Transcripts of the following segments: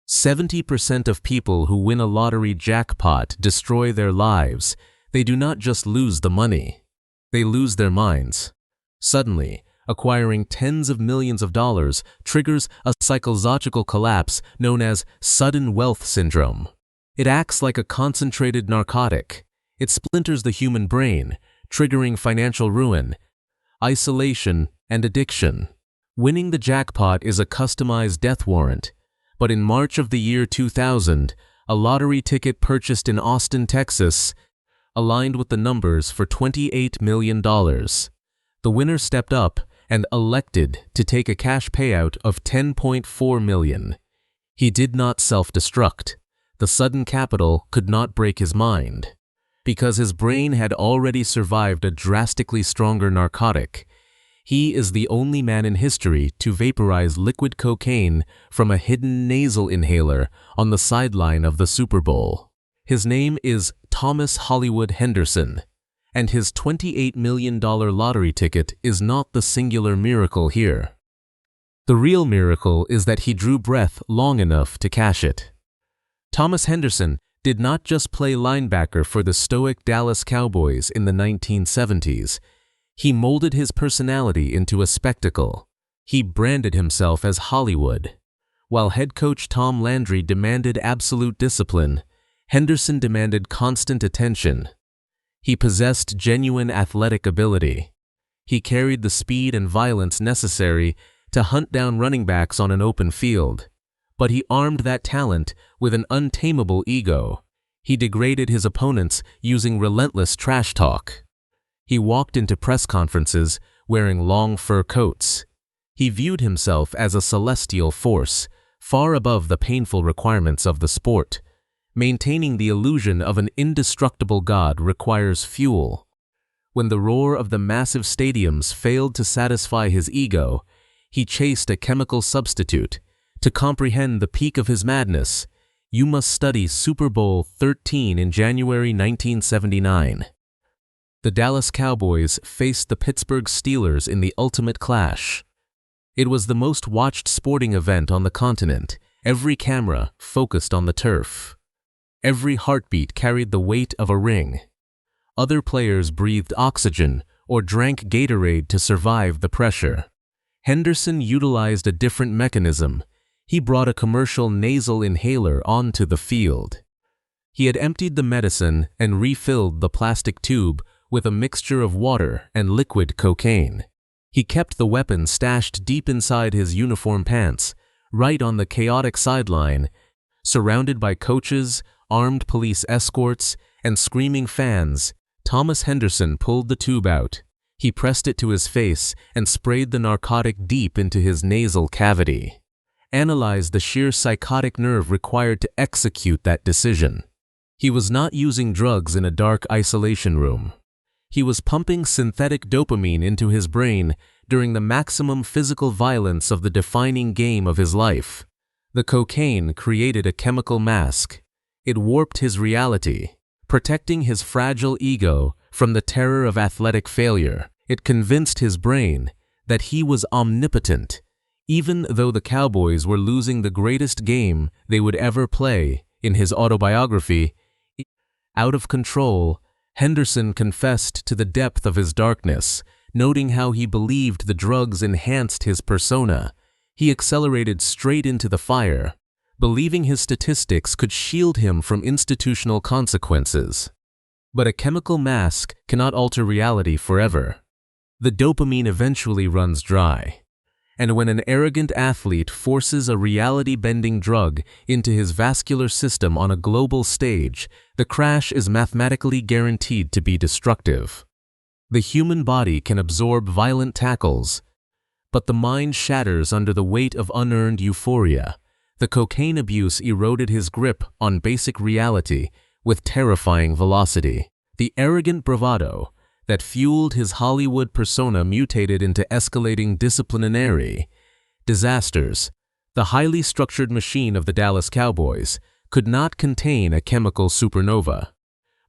70% of people who win a lottery jackpot destroy their lives. They do not just lose the money. They lose their minds. Suddenly, acquiring tens of millions of dollars triggers a psychological collapse known as sudden wealth syndrome. It acts like a concentrated narcotic. It splinters the human brain, triggering financial ruin, isolation, and addiction. Winning the jackpot is a customized death warrant, but in March of the year 2000, a lottery ticket purchased in Austin, Texas, aligned with the numbers for $28 million. The winner stepped up and elected to take a cash payout of $10.4 million. He did not self-destruct. The sudden capital could not break his mind. Because his brain had already survived a drastically stronger narcotic, he is the only man in history to vaporize liquid cocaine from a hidden nasal inhaler on the sideline of the Super Bowl. His name is Thomas Hollywood Henderson, and his $28 million lottery ticket is not the singular miracle here. The real miracle is that he drew breath long enough to cash it. Thomas Henderson did not just play linebacker for the stoic Dallas Cowboys in the 1970s. He molded his personality into a spectacle. He branded himself as Hollywood. While head coach Tom Landry demanded absolute discipline, Henderson demanded constant attention. He possessed genuine athletic ability. He carried the speed and violence necessary to hunt down running backs on an open field. But he armed that talent with an untamable ego. He degraded his opponents using relentless trash talk. He walked into press conferences wearing long fur coats. He viewed himself as a celestial force, far above the painful requirements of the sport. Maintaining the illusion of an indestructible god requires fuel. When the roar of the massive stadiums failed to satisfy his ego, he chased a chemical substitute. To comprehend the peak of his madness, you must study Super Bowl XIII in January 1979. The Dallas Cowboys faced the Pittsburgh Steelers in the ultimate clash. It was the most watched sporting event on the continent. Every camera focused on the turf. Every heartbeat carried the weight of a ring. Other players breathed oxygen or drank Gatorade to survive the pressure. Henderson utilized a different mechanism. He brought a commercial nasal inhaler onto the field. He had emptied the medicine and refilled the plastic tube with a mixture of water and liquid cocaine. He kept the weapon stashed deep inside his uniform pants, right on the chaotic sideline, surrounded by coaches, armed police escorts, and screaming fans. Thomas Henderson pulled the tube out. He pressed it to his face and sprayed the narcotic deep into his nasal cavity. Analyze the sheer psychotic nerve required to execute that decision. He was not using drugs in a dark isolation room. He was pumping synthetic dopamine into his brain during the maximum physical violence of the defining game of his life. The cocaine created a chemical mask. It warped his reality, protecting his fragile ego from the terror of athletic failure. It convinced his brain that he was omnipotent, even though the Cowboys were losing the greatest game they would ever play. In his autobiography, Out of Control, Henderson confessed to the depth of his darkness, noting how he believed the drugs enhanced his persona. He accelerated straight into the fire, believing his statistics could shield him from institutional consequences. But a chemical mask cannot alter reality forever. The dopamine eventually runs dry. And when an arrogant athlete forces a reality-bending drug into his vascular system on a global stage, the crash is mathematically guaranteed to be destructive. The human body can absorb violent tackles, but the mind shatters under the weight of unearned euphoria. The cocaine abuse eroded his grip on basic reality with terrifying velocity. The arrogant bravado that fueled his Hollywood persona mutated into escalating disciplinary disasters. The highly structured machine of the Dallas Cowboys could not contain a chemical supernova.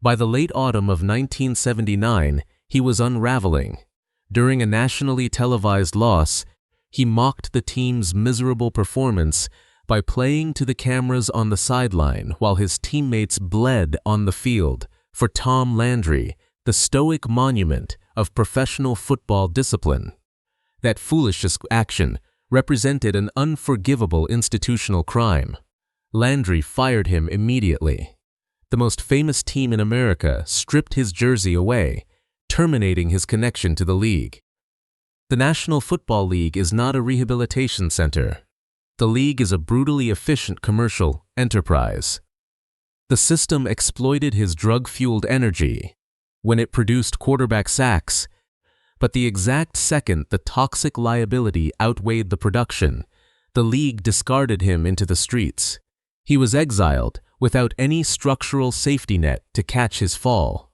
By the late autumn of 1979, he was unraveling. During a nationally televised loss, he mocked the team's miserable performance by playing to the cameras on the sideline while his teammates bled on the field for Tom Landry, the stoic monument of professional football discipline. That foolish action represented an unforgivable institutional crime. Landry fired him immediately. The most famous team in America stripped his jersey away, terminating his connection to the league. The National Football League is not a rehabilitation center. The league is a brutally efficient commercial enterprise. The system exploited his drug-fueled energy when it produced quarterback sacks, but the exact second the toxic liability outweighed the production, the league discarded him into the streets. He was exiled without any structural safety net to catch his fall.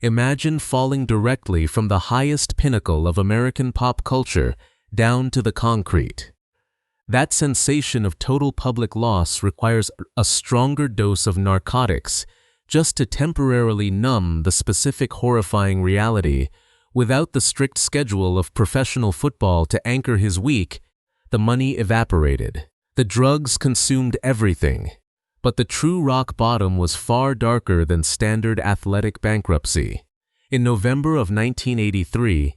Imagine falling directly from the highest pinnacle of American pop culture down to the concrete. That sensation of total public loss requires a stronger dose of narcotics just to temporarily numb the specific horrifying reality. Without the strict schedule of professional football to anchor his week, the money evaporated. The drugs consumed everything. But the true rock bottom was far darker than standard athletic bankruptcy. In November of 1983,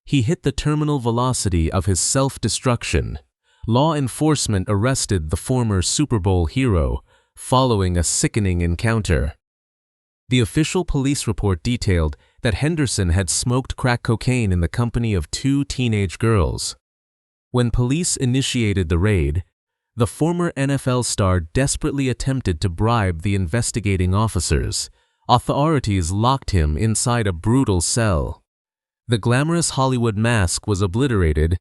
he hit the terminal velocity of his self-destruction. Law enforcement arrested the former Super Bowl hero following a sickening encounter. The official police report detailed that Henderson had smoked crack cocaine in the company of 2 teenage girls. When police initiated the raid, the former NFL star desperately attempted to bribe the investigating officers. Authorities locked him inside a brutal cell. The glamorous Hollywood mask was obliterated,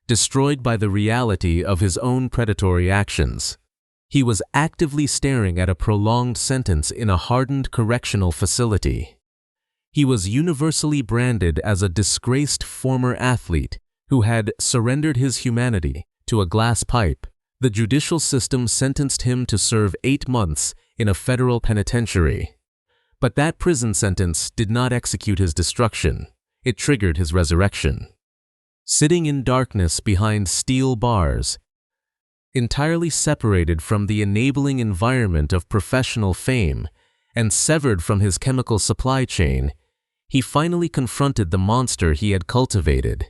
destroyed by the reality of his own predatory actions. He was actively staring at a prolonged sentence in a hardened correctional facility. He was universally branded as a disgraced former athlete who had surrendered his humanity to a glass pipe. The judicial system sentenced him to serve 8 months in a federal penitentiary. But that prison sentence did not execute his destruction. It triggered his resurrection. Sitting in darkness behind steel bars, entirely separated from the enabling environment of professional fame and severed from his chemical supply chain, he finally confronted the monster he had cultivated.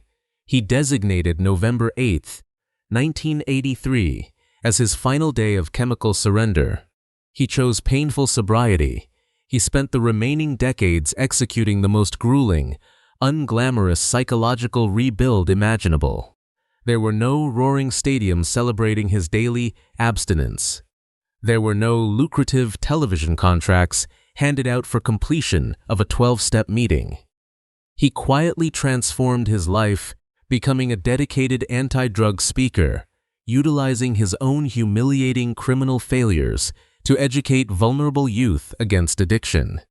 He designated November 8, 1983, as his final day of chemical surrender. He chose painful sobriety. He spent the remaining decades executing the most grueling, unglamorous psychological rebuild imaginable. There were no roaring stadiums celebrating his daily abstinence. There were no lucrative television contracts handed out for completion of a 12-step meeting. He quietly transformed his life, becoming a dedicated anti-drug speaker, utilizing his own humiliating criminal failures to educate vulnerable youth against addiction.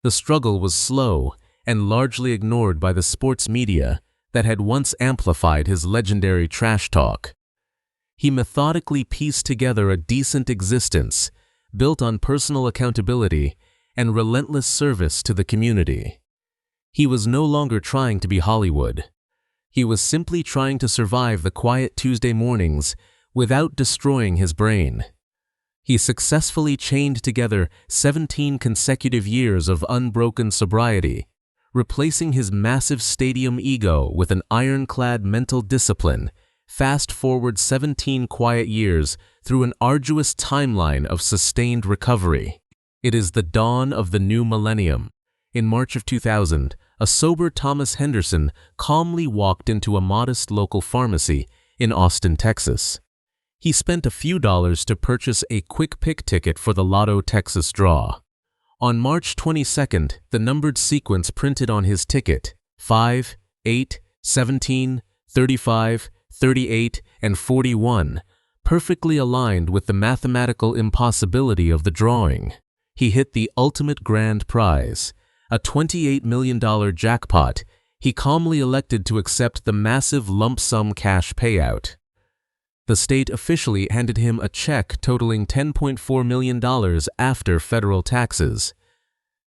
The struggle was slow and largely ignored by the sports media that had once amplified his legendary trash talk. He methodically pieced together a decent existence built on personal accountability and relentless service to the community. He was no longer trying to be Hollywood. He was simply trying to survive the quiet Tuesday mornings without destroying his brain. He successfully chained together 17 consecutive years of unbroken sobriety, replacing his massive stadium ego with an ironclad mental discipline. Fast forward 17 quiet years through an arduous timeline of sustained recovery. It is the dawn of the new millennium. In March of 2000, a sober Thomas Henderson calmly walked into a modest local pharmacy in Austin, Texas. He spent a few dollars to purchase a quick pick ticket for the Lotto Texas draw. On March 22nd, the numbered sequence printed on his ticket, 5, 8, 17, 35, 38, and 41, perfectly aligned with the mathematical impossibility of the drawing. He hit the ultimate grand prize, a $28 million jackpot. He calmly elected to accept the massive lump sum cash payout. The state officially handed him a check totaling $10.4 million after federal taxes.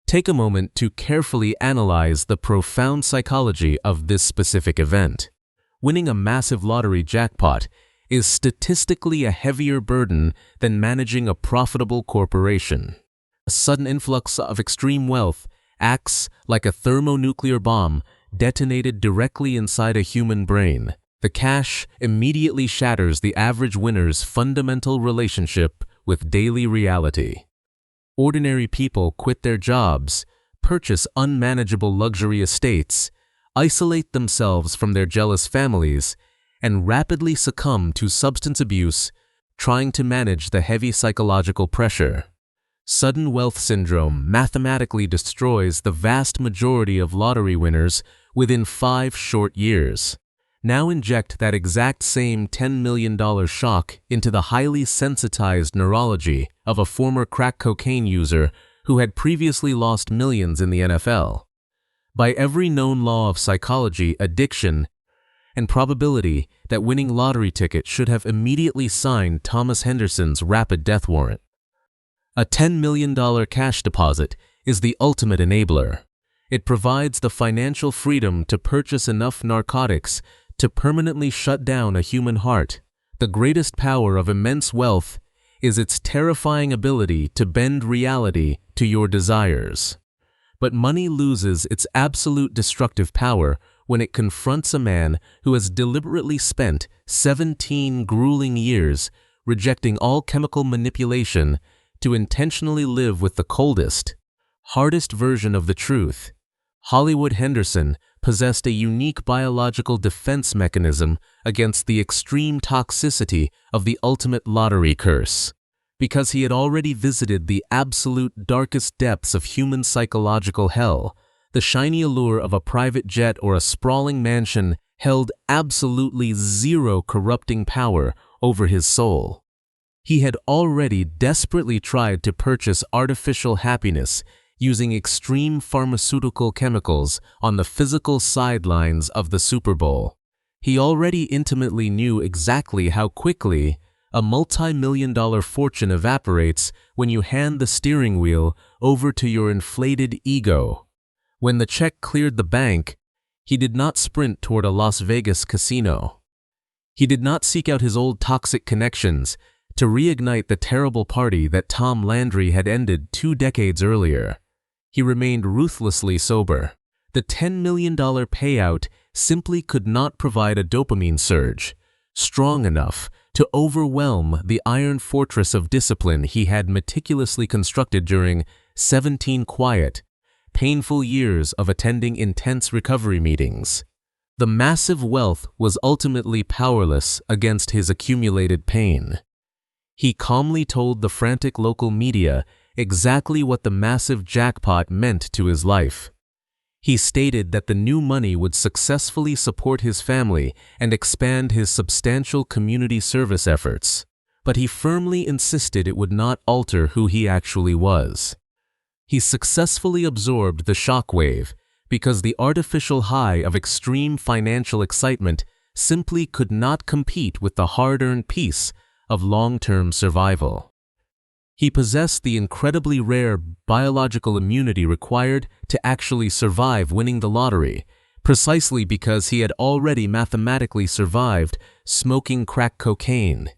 Take a moment to carefully analyze the profound psychology of this specific event. Winning a massive lottery jackpot is statistically a heavier burden than managing a profitable corporation. A sudden influx of extreme wealth acts like a thermonuclear bomb detonated directly inside a human brain. The cash immediately shatters the average winner's fundamental relationship with daily reality. Ordinary people quit their jobs, purchase unmanageable luxury estates, isolate themselves from their jealous families, and rapidly succumb to substance abuse, trying to manage the heavy psychological pressure. Sudden wealth syndrome mathematically destroys the vast majority of lottery winners within 5 short years. Now inject that exact same $10 million shock into the highly sensitized neurology of a former crack cocaine user who had previously lost millions in the NFL. By every known law of psychology, addiction, and probability, that winning lottery ticket should have immediately signed Thomas Henderson's rapid death warrant. A $10 million cash deposit is the ultimate enabler. It provides the financial freedom to purchase enough narcotics to permanently shut down a human heart. The greatest power of immense wealth is its terrifying ability to bend reality to your desires. But money loses its absolute destructive power when it confronts a man who has deliberately spent 17 grueling years rejecting all chemical manipulation to intentionally live with the coldest, hardest version of the truth. Hollywood Henderson possessed a unique biological defense mechanism against the extreme toxicity of the ultimate lottery curse. Because he had already visited the absolute darkest depths of human psychological hell, the shiny allure of a private jet or a sprawling mansion held absolutely zero corrupting power over his soul. He had already desperately tried to purchase artificial happiness using extreme pharmaceutical chemicals on the physical sidelines of the Super Bowl. He already intimately knew exactly how quickly a multi-million-dollar fortune evaporates when you hand the steering wheel over to your inflated ego. When the check cleared the bank, he did not sprint toward a Las Vegas casino. He did not seek out his old toxic connections to reignite the terrible party that Tom Landry had ended 2 decades earlier. He remained ruthlessly sober. The $10 million payout simply could not provide a dopamine surge strong enough to overwhelm the iron fortress of discipline he had meticulously constructed during 17 quiet, painful years of attending intense recovery meetings. The massive wealth was ultimately powerless against his accumulated pain. He calmly told the frantic local media exactly what the massive jackpot meant to his life. He stated that the new money would successfully support his family and expand his substantial community service efforts, but he firmly insisted it would not alter who he actually was. He successfully absorbed the shockwave because the artificial high of extreme financial excitement simply could not compete with the hard-earned peace of long-term survival. He possessed the incredibly rare biological immunity required to actually survive winning the lottery, precisely because he had already mathematically survived smoking crack cocaine.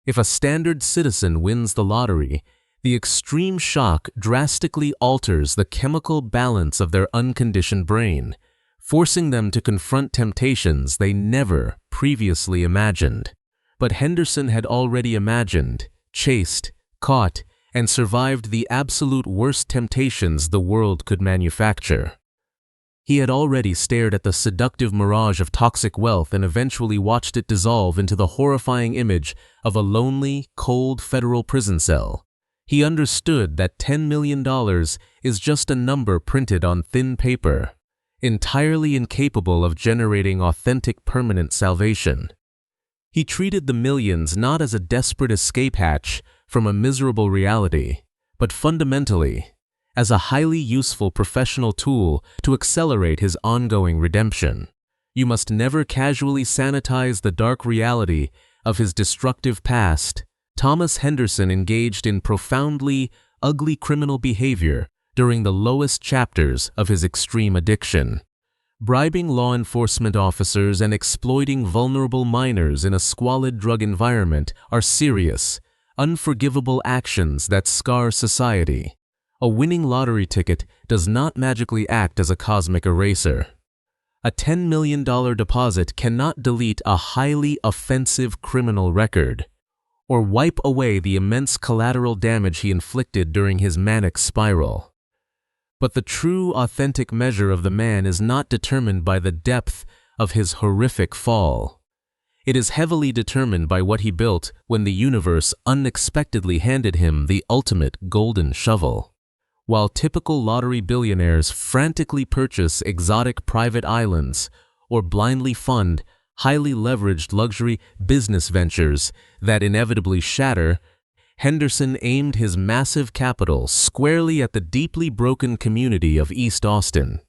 If a standard citizen wins the lottery, the extreme shock drastically alters the chemical balance of their unconditioned brain, forcing them to confront temptations they never previously imagined. But Henderson had already imagined, chased, caught, and survived the absolute worst temptations the world could manufacture. He had already stared at the seductive mirage of toxic wealth and eventually watched it dissolve into the horrifying image of a lonely, cold federal prison cell. He understood that $10 million is just a number printed on thin paper, entirely incapable of generating authentic permanent salvation. He treated the millions not as a desperate escape hatch from a miserable reality, but fundamentally as a highly useful professional tool to accelerate his ongoing redemption. You must never casually sanitize the dark reality of his destructive past. Thomas Henderson engaged in profoundly ugly criminal behavior during the lowest chapters of his extreme addiction. Bribing law enforcement officers and exploiting vulnerable minors in a squalid drug environment are serious, unforgivable actions that scar society. A winning lottery ticket does not magically act as a cosmic eraser. A $10 million deposit cannot delete a highly offensive criminal record, or wipe away the immense collateral damage he inflicted during his manic spiral. But the true, authentic measure of the man is not determined by the depth of his horrific fall. It is heavily determined by what he built when the universe unexpectedly handed him the ultimate golden shovel. While typical lottery billionaires frantically purchase exotic private islands or blindly fund highly leveraged luxury business ventures that inevitably shatter, Henderson aimed his massive capital squarely at the deeply broken community of East Austin.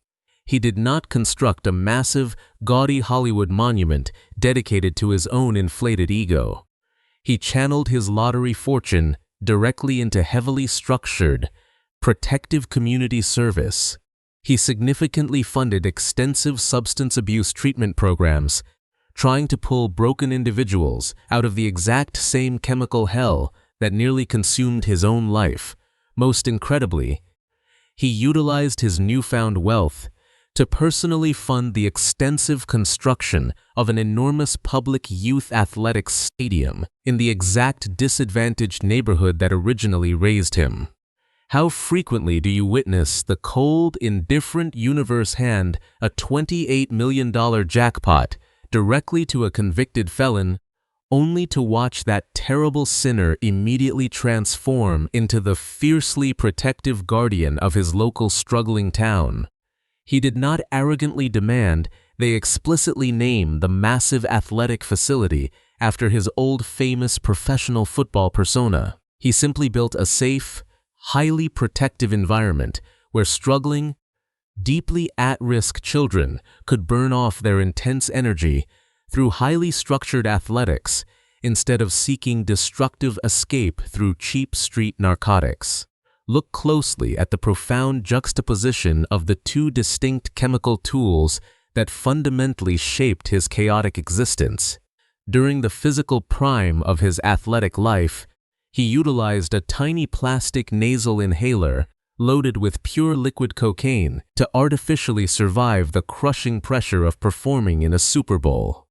He did not construct a massive, gaudy Hollywood monument dedicated to his own inflated ego. He channeled his lottery fortune directly into heavily structured, protective community service. He significantly funded extensive substance abuse treatment programs, trying to pull broken individuals out of the exact same chemical hell that nearly consumed his own life. Most incredibly, he utilized his newfound wealth to personally fund the extensive construction of an enormous public youth athletics stadium in the exact disadvantaged neighborhood that originally raised him. How frequently do you witness the cold, indifferent universe hand a $28 million jackpot directly to a convicted felon, only to watch that terrible sinner immediately transform into the fiercely protective guardian of his local struggling town? He did not arrogantly demand they explicitly name the massive athletic facility after his old famous professional football persona. He simply built a safe, highly protective environment where struggling, deeply at-risk children could burn off their intense energy through highly structured athletics instead of seeking destructive escape through cheap street narcotics. Look closely at the profound juxtaposition of the two distinct chemical tools that fundamentally shaped his chaotic existence. During the physical prime of his athletic life, he utilized a tiny plastic nasal inhaler loaded with pure liquid cocaine to artificially survive the crushing pressure of performing in a Super Bowl.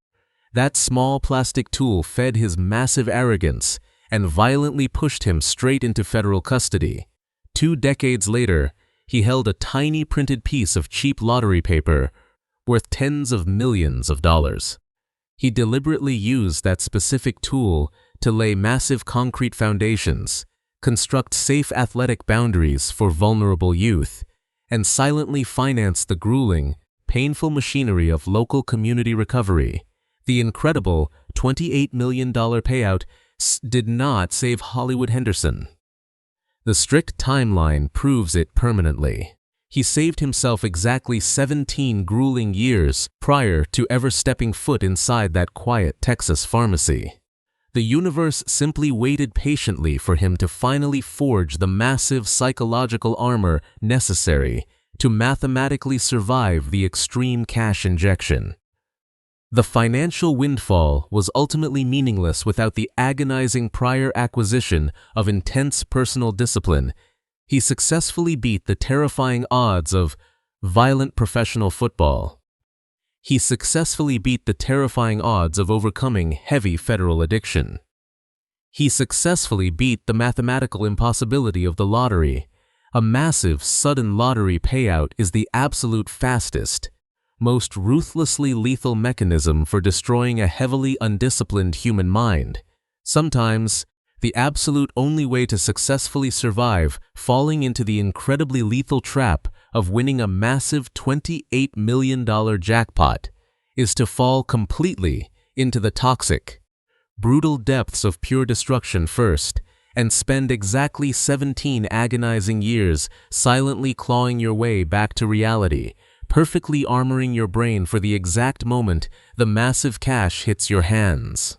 That small plastic tool fed his massive arrogance and violently pushed him straight into federal custody. 2 decades later, he held a tiny printed piece of cheap lottery paper worth tens of millions of dollars. He deliberately used that specific tool to lay massive concrete foundations, construct safe athletic boundaries for vulnerable youth, and silently finance the grueling, painful machinery of local community recovery. The incredible $28 million payout did not save Hollywood Henderson. The strict timeline proves it permanently. He saved himself exactly 17 grueling years prior to ever stepping foot inside that quiet Texas pharmacy. The universe simply waited patiently for him to finally forge the massive psychological armor necessary to mathematically survive the extreme cash injection. The financial windfall was ultimately meaningless without the agonizing prior acquisition of intense personal discipline. He successfully beat the terrifying odds of violent professional football. He successfully beat the terrifying odds of overcoming heavy federal addiction. He successfully beat the mathematical impossibility of the lottery. A massive, sudden lottery payout is the absolute fastest, most ruthlessly lethal mechanism for destroying a heavily undisciplined human mind. Sometimes, the absolute only way to successfully survive falling into the incredibly lethal trap of winning a massive $28 million jackpot is to fall completely into the toxic, brutal depths of pure destruction first, and spend exactly 17 agonizing years silently clawing your way back to reality, perfectly armoring your brain for the exact moment the massive cash hits your hands.